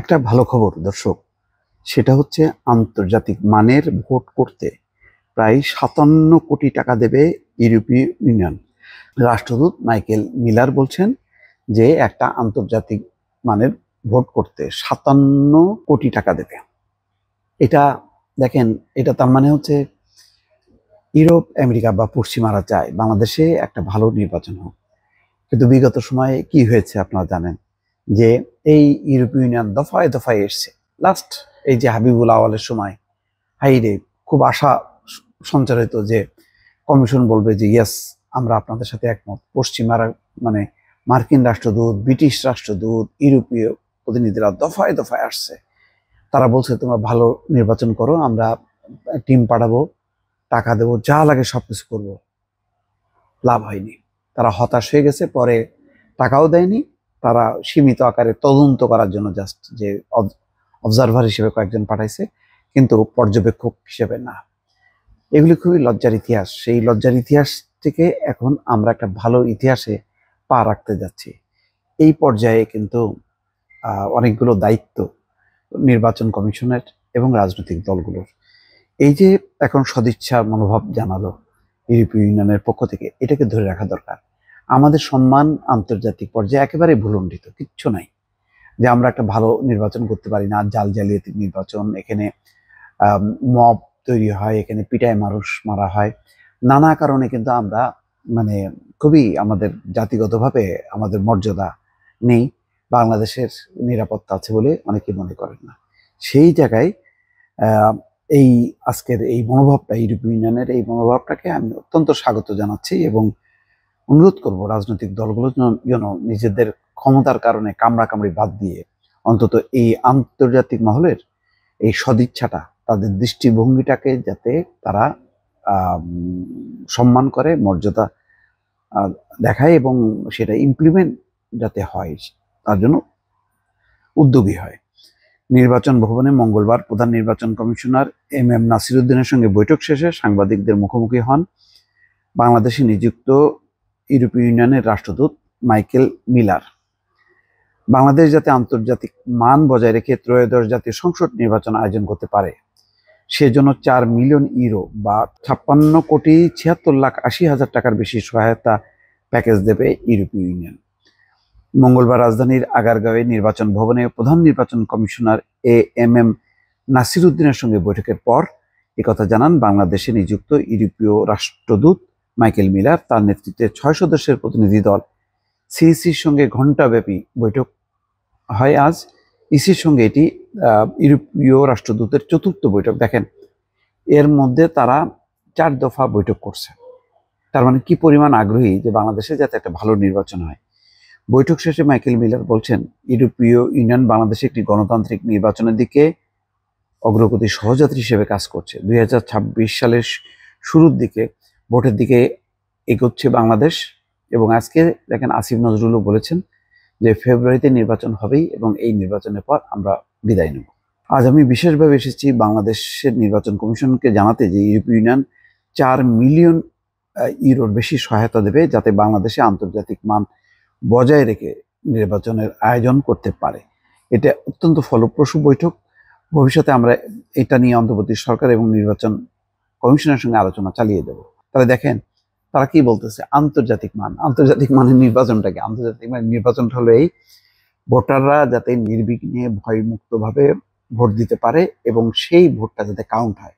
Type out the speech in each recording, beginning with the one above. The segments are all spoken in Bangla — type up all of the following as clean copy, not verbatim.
একটা ভালো খবর দর্শক, সেটা হচ্ছে আন্তর্জাতিক মানের ভোট করতে প্রায় 57 কোটি টাকা দেবে ইউরোপীয় ইউনিয়ন। রাষ্ট্রদূত মাইকেল মিলার বলছেন যে একটা আন্তর্জাতিক মানের ভোট করতে 57 কোটি টাকা দেবে। এটা দেখেন, এটা তার মানে হচ্ছে ইউরোপ, আমেরিকা বা পশ্চিমারা চায় বাংলাদেশে একটা ভালো নির্বাচন হোক। কিন্তু বিগত সময়ে কি হয়েছে আপনারা জানেন, যে এই ইউরোপীয় ইউনিয়ন দফায় দফায় এসছে। লাস্ট এই যে হাবিবুল আওয়ালের সময় হাইরে খুব আশা সঞ্চারিত যে কমিশন বলবে যে ইয়েস, আমরা আপনাদের সাথে একমত। পশ্চিমারা মানে মার্কিন রাষ্ট্রদূত, ব্রিটিশ রাষ্ট্রদূত, ইউরোপীয় প্রতিনিধিরা দফায় দফায় আসছে। তারা বলছে তোমরা ভালো নির্বাচন করো, আমরা টিম পাঠাবো, টাকা দেবো, যা লাগে সবকিছু করবো। লাভ হয়নি, তারা হতাশ হয়ে গেছে। পরে টাকাও দেয়নি, তারা সীমিত আকারে তদন্ত করার জন্য জাস্ট যে অবজারভার হিসেবে কয়েকজন পাঠাইছে, কিন্তু পর্যবেক্ষক হিসেবে না। এগুলি খুবই লজ্জার ইতিহাস। সেই লজ্জার ইতিহাস থেকে এখন আমরা একটা ভালো ইতিহাসে পা রাখতে যাচ্ছি। এই পর্যায়ে কিন্তু অনেকগুলো দায়িত্ব নির্বাচন কমিশনের এবং রাজনৈতিক দলগুলোর। এই যে এখন সদিচ্ছা মনোভাব জানালো ইউরোপীয় ইউনিয়নের পক্ষ থেকে, এটাকে ধরে রাখা দরকার। আমাদের সম্মান আন্তর্জাতিক পর্যায়ে একেবারে ভুলুণ্ঠিত, কিচ্ছু নাই যে আমরা একটা ভালো নির্বাচন করতে পারি না। জাল জালিয়াতি নির্বাচন, এখানে মব তৈরি হয়, এখানে পিটায় মানুষ মারা হয়, নানা কারণে কিন্তু আমরা মানে খুবই আমাদের জাতিগতভাবে আমাদের মর্যাদা নেই। বাংলাদেশের নিরাপত্তা আছে বলে অনেকে মনে করেন না। সেই জায়গায় এই আজকের এই মনোভাবটা, ইউরোপীয় ইউনিয়নের এই মনোভাবটাকে আমি অত্যন্ত স্বাগত জানাচ্ছি এবং অনুরোধ করব রাজনৈতিক দলগুলো যেন নিজেদের ক্ষমতার কারণে কামড়াকামড়ি বাদ দিয়ে অন্তত এই আন্তর্জাতিক মহলের এই সদিচ্ছাটা, তাদের দৃষ্টিভঙ্গিটাকে যাতে তারা সম্মান করে, মর্যাদা দেখায় এবং সেটা ইমপ্লিমেন্ট যাতে হয় তার জন্য উদ্যোগী হয়। নির্বাচন ভবনে মঙ্গলবার প্রধান নির্বাচন কমিশনার এম নাসিরুদ্দিনের সঙ্গে বৈঠক শেষে সাংবাদিকদের মুখোমুখি হন বাংলাদেশে নিযুক্ত ইউরোপীয় ইউনিয়নের রাষ্ট্রদূত মাইকেল মিলার। বাংলাদেশ যাতে আন্তর্জাতিক মান বজায় রেখে ত্রয়োদশ জাতীয় সংসদ নির্বাচন আয়োজন করতে পারে, সেজন্য 4 মিলিয়ন ইউরো বা 56,76,80,000 টাকার বেশি সহায়তা প্যাকেজ দেবে ইউরোপীয় ইউনিয়ন। মঙ্গলবার রাজধানীর আগারগাঁওয়ে নির্বাচন ভবনে প্রধান নির্বাচন কমিশনার এম নাসিরুদ্দিনের সঙ্গে বৈঠকের পর একথা জানান বাংলাদেশে নিযুক্ত ইউরোপীয় রাষ্ট্রদূত মাইকেল মিলার। তার নেতৃত্বে 6 সদস্যের প্রতিনিধি দল সিইসির সঙ্গে ঘণ্টাব্যাপী বৈঠক হয় আজ। ইসির সঙ্গে এটি ইউরোপীয় রাষ্ট্রদূতের চতুর্থ বৈঠক। দেখেন, এর মধ্যে তারা 4 দফা বৈঠক করছে। তার মানে কি পরিমাণ আগ্রহী যে বাংলাদেশে যাতে একটা ভালো নির্বাচন হয়। বৈঠক শেষে মাইকেল মিলার বলছেন, ইউরোপীয় ইউনিয়ন বাংলাদেশে একটি গণতান্ত্রিক নির্বাচনের দিকে অগ্রগতি সহযাত্রী হিসেবে কাজ করছে। 2026 সালের শুরুর দিকে ভোটের দিকে এগোচ্ছে বাংলাদেশ। এবং আজকে দেখেন, আসিফ নজরুলও বলেছেন যে ফেব্রুয়ারিতে নির্বাচন হবেই এবং এই নির্বাচনের পর আমরা বিদায় নেব। আজ আমি বিশেষভাবে এসেছি বাংলাদেশের নির্বাচন কমিশনকে জানাতে যে ইউরোপীয় ইউনিয়ন 4 মিলিয়ন ইউরোর বেশি সহায়তা দেবে যাতে বাংলাদেশে আন্তর্জাতিক মান বজায় রেখে নির্বাচনের আয়োজন করতে পারে। এটা অত্যন্ত ফলপ্রসূ বৈঠক। ভবিষ্যতে আমরা এটা নিয়ে অন্তর্বর্তী সরকার এবং নির্বাচন কমিশনের সঙ্গে আলোচনা চালিয়ে দেব। তাহলে দেখেন তারা কি বলতেছে, আন্তর্জাতিক মান। আন্তর্জাতিক মানের নির্বাচনটা কি? আন্তর্জাতিক মানের নির্বাচনটা হলো এই, ভোটাররা যাতে নির্বিঘ্নে ভয়মুক্তভাবে ভোট দিতে পারে এবং সেই ভোটটা যাতে কাউন্ট হয়।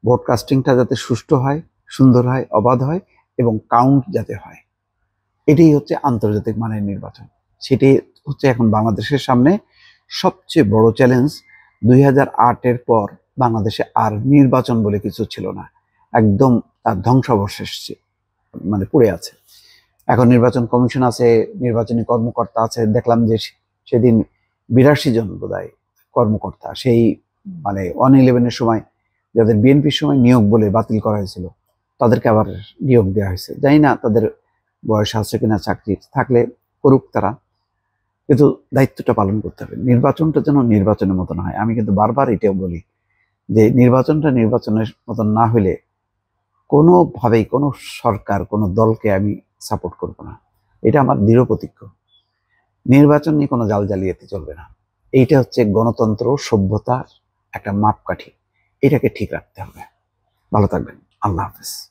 ভোট কাস্টিংটা যাতে সুষ্ঠু হয়, সুন্দর হয়, অবাধ হয় এবং কাউন্ট যাতে হয়। এটাই হচ্ছে আন্তর্জাতিক মানের নির্বাচন। সেটি হচ্ছে এখন বাংলাদেশের সামনে সবচেয়ে বড় চ্যালেঞ্জ। 2008-এর পর বাংলাদেশে আর নির্বাচন বলে কিছু ছিল না, একদম তার ধ্বংসাবশেষ মানে পড়ে আছে। এখন নির্বাচন কমিশন আছে, নির্বাচনী কর্মকর্তা আছে। দেখলাম যে সেদিন 82 জন বোধহয় কর্মকর্তা, সেই মানে 111-এর সময় যাদের বিএনপির সময় নিয়োগ বলে বাতিল করা হয়েছিল, তাদেরকে আবার নিয়োগ দেওয়া হয়েছে। জানি না তাদের বয়স আছে কিনা, চাকরি থাকলে করুক তারা, কিন্তু দায়িত্বটা পালন করতে হবে। নির্বাচনটা যেন নির্বাচনের মতন হয়। আমি কিন্তু বারবার এটাও বলি যে নির্বাচনটা নির্বাচনের মতন না হলে কোনোভাবেই কোনো সরকার, কোনো দলকে আমি সাপোর্ট করব না। এটা আমার দৃঢ় প্রতিজ্ঞ। নির্বাচন নিয়ে কোনো জালজালিয়াতি চলবে না। এইটা হচ্ছে গণতন্ত্র সভ্যতার একটা মাপকাঠি, এটাকে ঠিক রাখতে হবে। ভালো থাকবেন। আল্লাহ হাফেজ।